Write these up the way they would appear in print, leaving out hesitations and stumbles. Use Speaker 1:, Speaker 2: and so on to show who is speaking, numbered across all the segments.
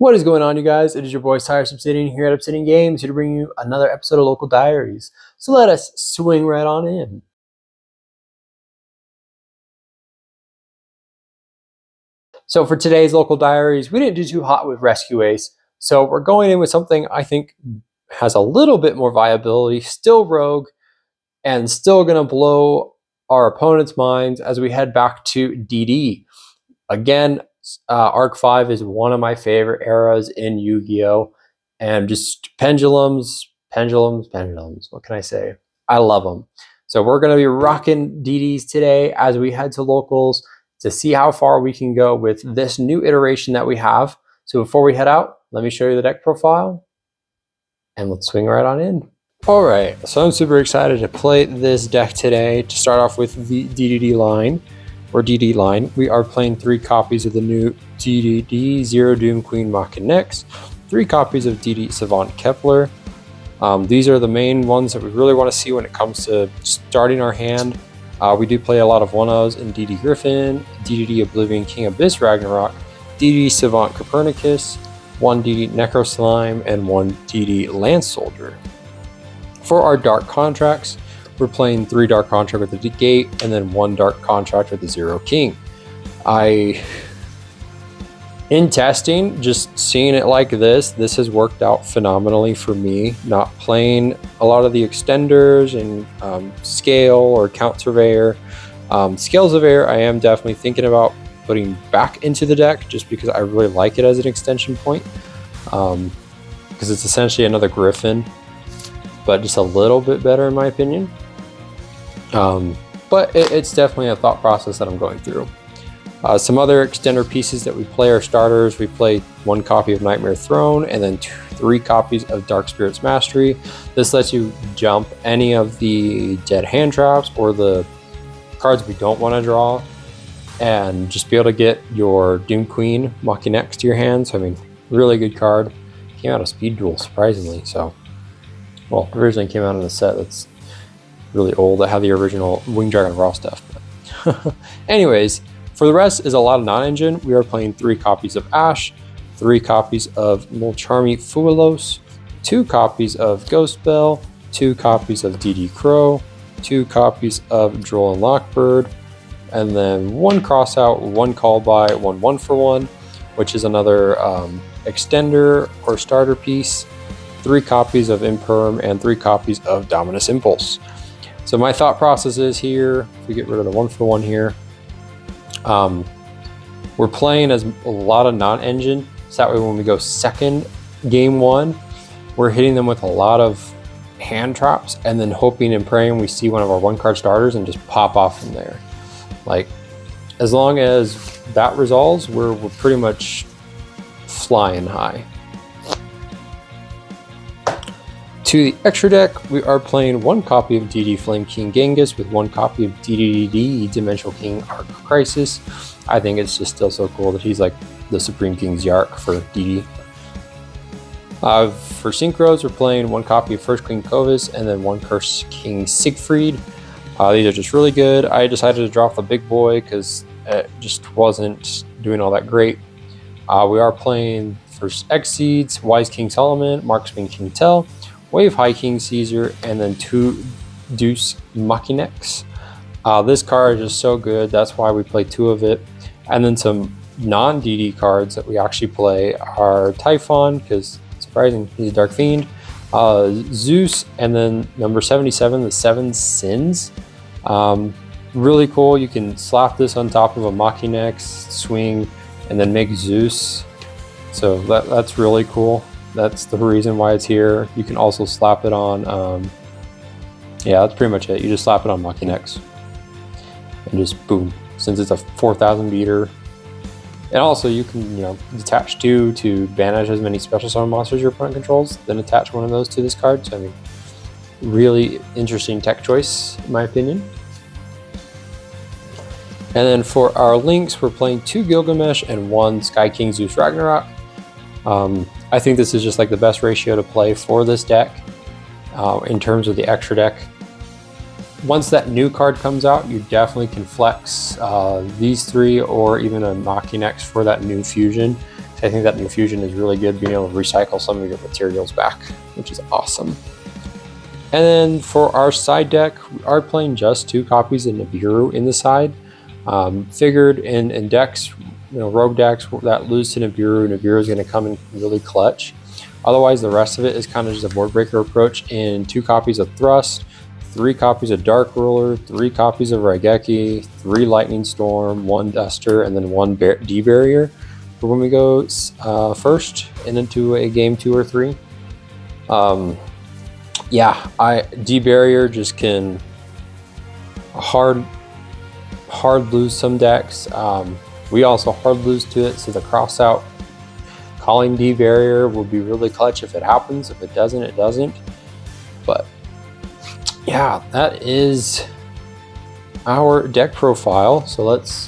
Speaker 1: What is going on, you guys? It is your boy Cyrus Obsidian here at Obsidian Games, here to bring you another episode of Local Diaries. So let us swing right on in. So for today's Local Diaries, we didn't do too hot with Rescue Ace, so we're going in with something I think has a little bit more viability, still rogue, and still going to blow our opponent's minds as we head back to DD. Again, Arc 5 is one of my favorite eras in Yu-Gi-Oh! And just pendulums. What can I say? I love them. So we're going to be rocking DDs today as we head to locals to see how far we can go with this new iteration that we have. So before we head out, let me show you the deck profile and let's swing right on in. All right, so I'm super excited to play this deck today. To start off with the DDD line. We are playing 3 copies of the new DDD Zero Doom Queen Machinex, 3 copies of DD Savant Kepler. These are the main ones that we really want to see when it comes to starting our hand. We do play a lot of 1-0s in DD Griffin, DDD Oblivion King Abyss Ragnarok, DD Savant Copernicus, 1 DD Necro Slime, and 1 DD Lance Soldier. For our Dark Contracts, we're playing 3 Dark Contract with the Gate and then 1 Dark Contract with the Zero King. In testing, just seeing it like this has worked out phenomenally for me. Not playing a lot of the extenders and Scale or Count Surveyor. Scale Surveyor I am definitely thinking about putting back into the deck just because I really like it as an extension point. Because it's essentially another Griffin, but just a little bit better in my opinion. But it's definitely a thought process that I'm going through. Some other extender pieces that we play are starters. We play 1 copy of Nightmare Throne and then 3 copies of Dark Spirits Mastery. This lets you jump any of the dead hand traps or the cards we don't want to draw and just be able to get your Doom Queen Machinex to your hand. So I mean, really good card. Came out of Speed Duel surprisingly. So, well, originally came out in a set that's really old. I have the original Wing Dragon Raw stuff. But anyways, for the rest is a lot of non-engine. We are playing 3 copies of Ash, 3 copies of Molcharmi Fuelos, 2 copies of Ghost Bell, 2 copies of DD Crow, 2 copies of Droll and Lockbird, and then 1 crossout, 1 call by, 1 1-for-1, which is another extender or starter piece, 3 copies of Imperm, and 3 copies of Dominus Impulse. So my thought process is here, if we get rid of the 1-for-1 here, we're playing as a lot of non-engine, so that way when we go second game 1, we're hitting them with a lot of hand traps and then hoping and praying we see one of our 1-card starters and just pop off from there. Like, as long as that resolves, we're pretty much flying high. To the extra deck, we are playing 1 copy of DD Flame King Genghis with 1 copy of DDD Dimensional King Arc Crisis. I think it's just still so cool that he's like the Supreme King's Yark for DD. For Synchros, we're playing 1 copy of First King Kovis and then 1 Curse King Siegfried. These are just really good. I decided to drop the big boy because it just wasn't doing all that great. We are playing first Exceeds, Wise King Solomon, Marksman King Tell, Wave High King Caesar, and then 2 Deuce Machinex. This card is just so good, that's why we play 2 of it. And then some non-DD cards that we actually play are Typhon, because surprising, he's a Dark Fiend, Zeus, and then number 77, the 7 Sins. Really cool, you can slap this on top of a Machinex, swing, and then make Zeus. So that's really cool. That's the reason why it's here. You can also slap it on, yeah, that's pretty much it. You just slap it on Machinex and just boom. Since it's a 4,000 beater. And also you can, detach 2 to banish as many special summon monsters your opponent controls, then attach 1 of those to this card. So I mean, really interesting tech choice in my opinion. And then for our links, we're playing 2 Gilgamesh and 1 Sky King Zeus Ragnarok. I think this is just like the best ratio to play for this deck in terms of the extra deck. Once that new card comes out, you definitely can flex these 3 or even a Machinex for that new fusion. I think that infusion is really good, being able to recycle some of your materials back, which is awesome. And then for our side deck, we are playing just 2 copies of Nibiru in the side. Figured in decks, rogue decks that lose to Nibiru, Nibiru is going to come in really clutch. Otherwise, the rest of it is kind of just a board breaker approach in 2 copies of Thrust, 3 copies of Dark Ruler, 3 copies of Raigeki, 3 Lightning Storm, 1 Duster, and then 1 D-Barrier for when we go first and into a game 2 or 3. Yeah, D-Barrier just can hard lose some decks. We also hard lose to it, so the cross out calling D-Barrier will be really clutch if it happens. If it doesn't, it doesn't. But yeah, that is our deck profile. So let's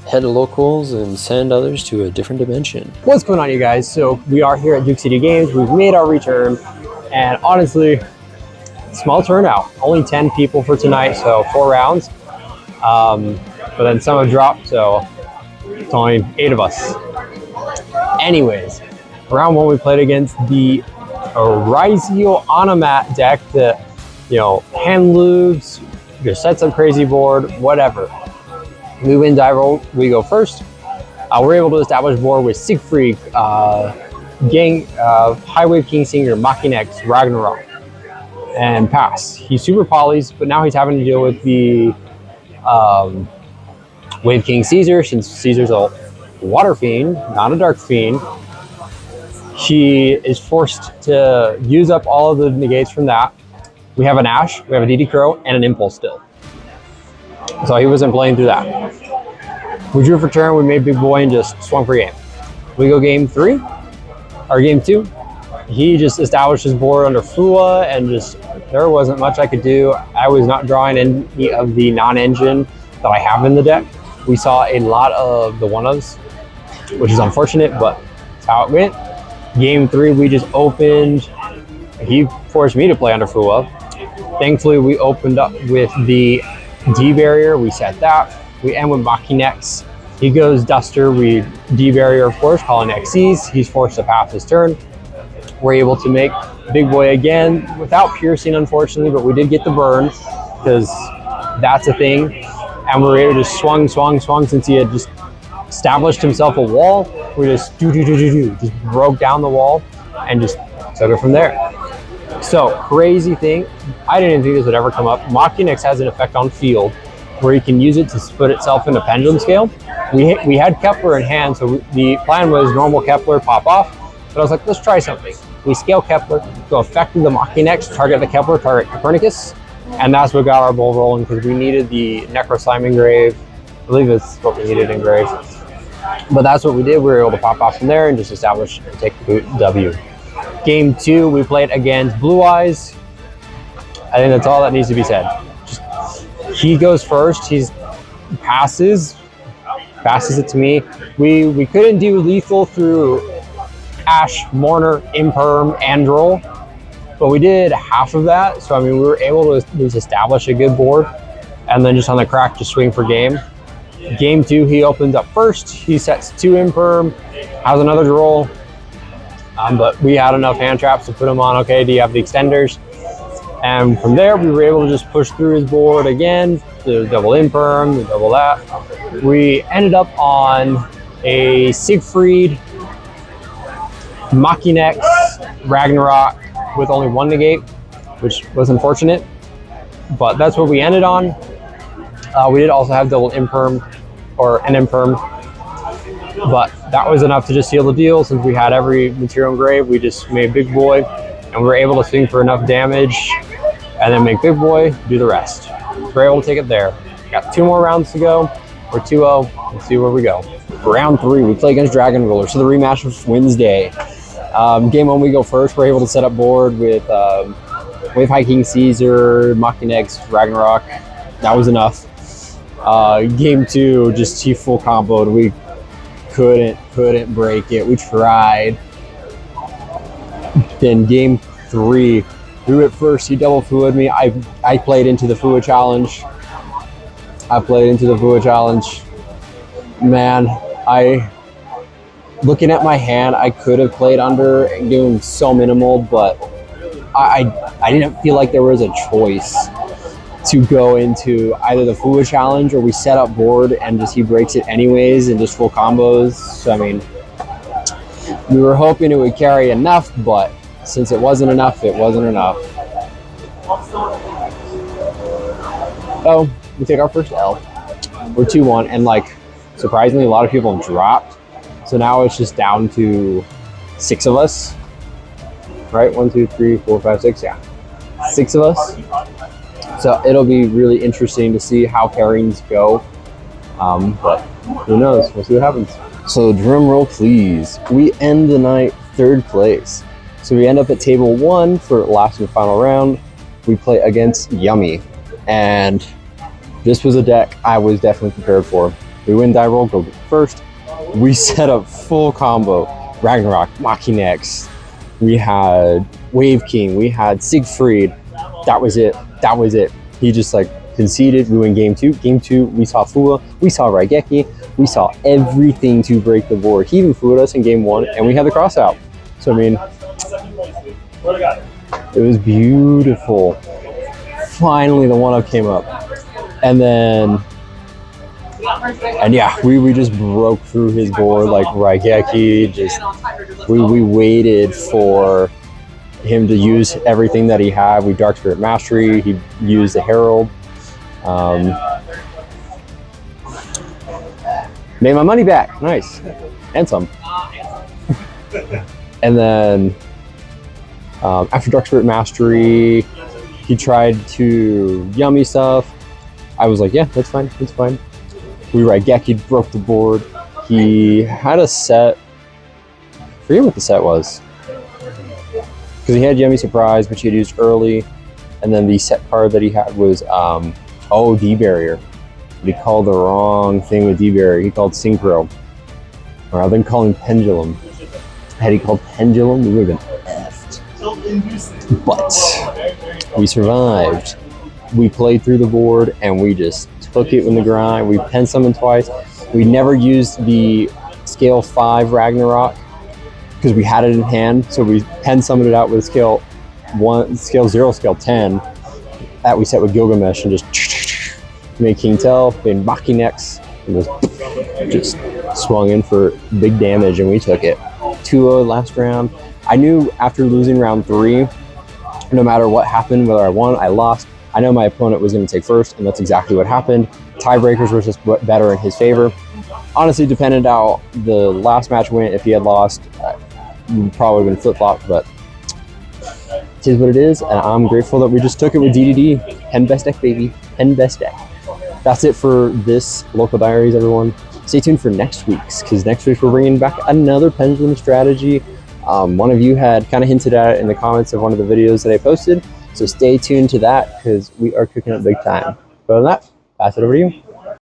Speaker 1: head to locals and send others to a different dimension.
Speaker 2: What's going on, you guys? So we are here at Duke City Games. We've made our return, and honestly, small turnout. Only 10 people for tonight, so 4 rounds. But then some have dropped, so it's only 8 of us. Anyways, round 1 we played against the Orizio Onomat deck that, hand loops, just set some crazy board, whatever. We win die roll, we go first. We're able to establish board with Siegfried, High Wave Kingsinger, Machinex, Ragnarok, and pass. He's super polys, but now he's having to deal with the Wave King Caesar, since Caesar's a water fiend, not a dark fiend. He is forced to use up all of the negates from that. We have an Ash, we have a DD Crow, and an Impulse still. So he wasn't playing through that. We drew for turn, we made big boy, and just swung for game. We go game 3, or game 2. He just established his board under Fua, and just there wasn't much I could do. I was not drawing any of the non-engine that I have in the deck. We saw a lot of the one-ofs, which is unfortunate, but that's how it went. Game 3, we just opened. He forced me to play under Fua. Thankfully, we opened up with the D-Barrier. We set that. We end with Machinex. He goes Duster. We D-Barrier, of course, calling XCs. He's forced to pass his turn. We're able to make big boy again without piercing, unfortunately, but we did get the burn because that's a thing. And we were able to just swung since he had just established himself a wall. We just just broke down the wall and just took it from there. So crazy thing, I didn't think this would ever come up. Machinex has an effect on field where you can use it to split itself into pendulum scale. We had Kepler in hand, so the plan was normal Kepler, pop off. But I was like, let's try something. We scale Kepler, go effective the Machinex, target the Kepler, target Copernicus, and that's what got our ball rolling because we needed the Necro Slime engrave. I believe that's what we needed engraved. But that's what we did. We were able to pop off from there and just establish and take the W. Game 2, we played against Blue Eyes. I think that's all that needs to be said. He goes first. He passes it to me. We couldn't do lethal through Ash, Mourner, Imperm, Androl, but we did half of that. So I mean, we were able to at least establish a good board, and then just on the crack, just swing for game. Game 2, he opens up first. He sets 2 Imperm, has another roll, but we had enough hand traps to put him on. Okay, do you have the extenders? And from there, we were able to just push through his board again, the double Imperm, the double that. We ended up on a Siegfried, Machinex, Ragnarok with only 1 negate, which was unfortunate, but that's what we ended on. We did also have double Imperm, or an Imperm, but that was enough to just seal the deal. Since we had every material engraved, we just made big boy, and we were able to swing for enough damage, and then make big boy, do the rest. So we're able to take it there. Got 2 more rounds to go. We're 2-0, let's see where we go. For round 3, we play against Dragon Ruler, so the rematch of Wednesday. Game 1, we go first. We're able to set up board with Wave High King Caesar, Machinex, Ragnarok. That was enough. Game 2, just he full comboed. We couldn't break it. We tried. Then game 3, we went first. He double Fua'd me. I played into the Fua challenge. Man, looking at my hand, I could have played under and doing so minimal, but I didn't feel like there was a choice to go into either the Fua challenge or we set up board and just he breaks it anyways and just full combos. So I mean, we were hoping it would carry enough, but since it wasn't enough, it wasn't enough. Oh, we take our first L. We're 2-1, and like surprisingly, a lot of people have dropped. So now it's just down to 6 of us, right? 1, 2, 3, 4, 5, 6. Yeah, 6 of us. So it'll be really interesting to see how pairings go. But who knows? We'll see what happens. So drum roll, please. We end the night 3rd place. So we end up at table 1 for last and final round. We play against Yummy, and this was a deck I was definitely prepared for. We win die roll, go first. We set up full combo. Ragnarok, Machinex. We had Wave King. We had Siegfried. That was it. That was it. He just like conceded. We win game 2. Game 2, we saw Fua. We saw Raigeki. We saw everything to break the board. He even fooed us in game 1, and we had the cross out. So I mean, it was beautiful. Finally, the 1-up came up. And then, and yeah, we just broke through his board like Raigeki. Just we waited for him to use everything that he had. We Dark Spirit Mastery. He used the Herald. Made my money back. Nice, and some. And then after Dark Spirit Mastery, he tried to Yummy stuff. I was like, yeah, that's fine, that's fine. We Raigeki, broke the board. He had a set, I forget what the set was. Because he had Yummy Surprise, which he had used early. And then the set card that he had was, D-Barrier. But he called the wrong thing with D-Barrier. He called Synchro. Or I've been calling Pendulum. Had he called Pendulum, we would have been effed. But we survived. We played through the board and we just took it in the grind. We pen summoned twice. We never used the scale 5 Ragnarok because we had it in hand. So we pen summoned it out with scale 1, scale 0, scale 10 that we set with Gilgamesh and just made King Tell, made Machinex, and just swung in for big damage, and we took it. 2-0 last round. I knew after losing round 3, no matter what happened, whether I won, I lost, I know my opponent was going to take first, and that's exactly what happened. Tiebreakers were just better in his favor. Honestly, depended how the last match went. If he had lost, we probably would have been flip-flopped, but it is what it is, and I'm grateful that we just took it with DDD. 10 best deck, baby. 10 best deck. That's it for this Local Diaries, everyone. Stay tuned for next week's, because next week we're bringing back another Pendulum strategy. One of you had kind of hinted at it in the comments of one of the videos that I posted, so stay tuned to that, because we are cooking up big time. But other than that, pass it over to you.